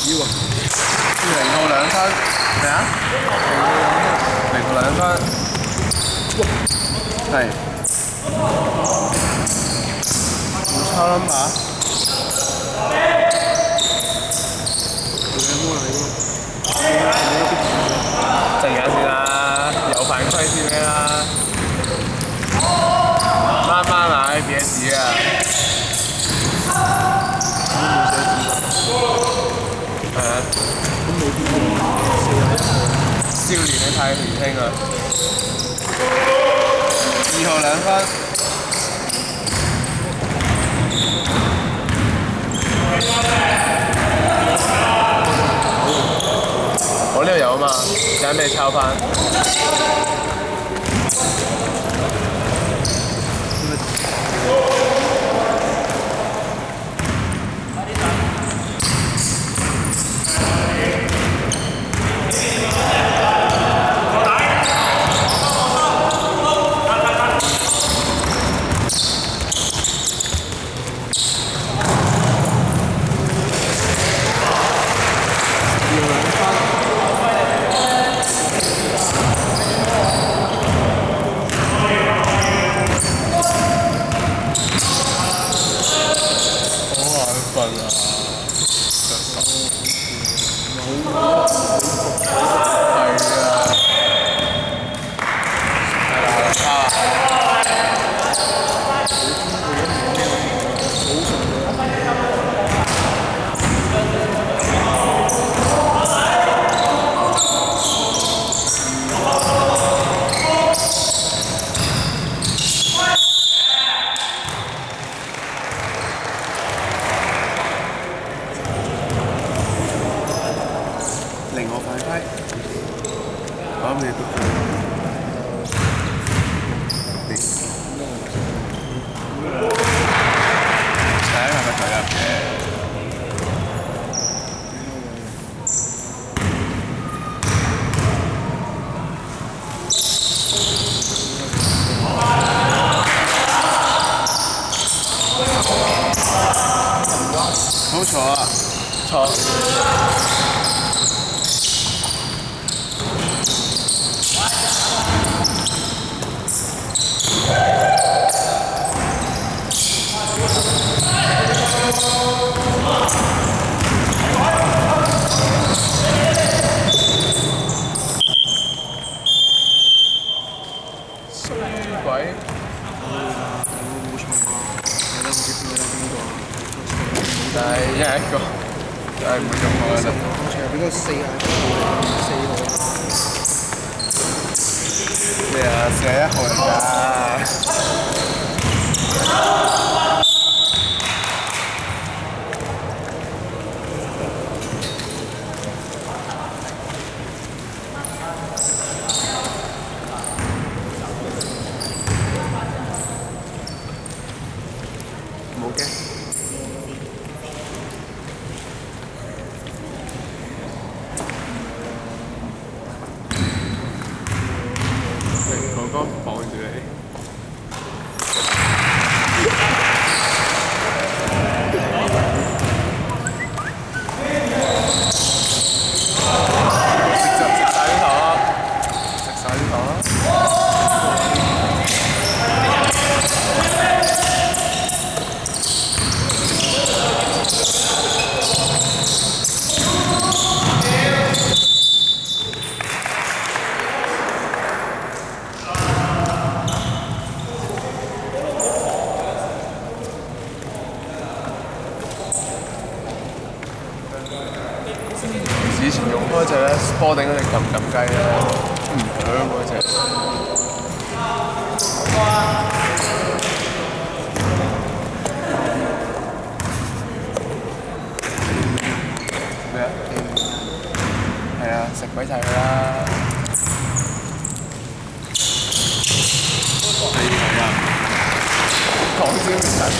要啊！零號兩分，咩啊？零號兩分，係。冇抄 number。陣間先啦，有犯規先咩啦？慢慢來，別急啊！少年你太年輕啦！2號2分。我呢度有啊嘛，陣間俾你抄翻。0號犯規，我諗你都睇係咪投入嘅？冇錯啊，錯。鬼！冇錯啊！係啦，唔知邊個？但係一人一個，就係唔會中我啦。好似係俾個4號。咩啊？41號嚟㗎。冇嘅。哥哥綁住你。食晒啲糖啦！食晒啲糖啦！以前用開隻咧，波頂嗰隻撳撳雞咧，唔響嗰隻。咩啊？係啊，食鬼晒佢啦！係啊，講先唔使佢。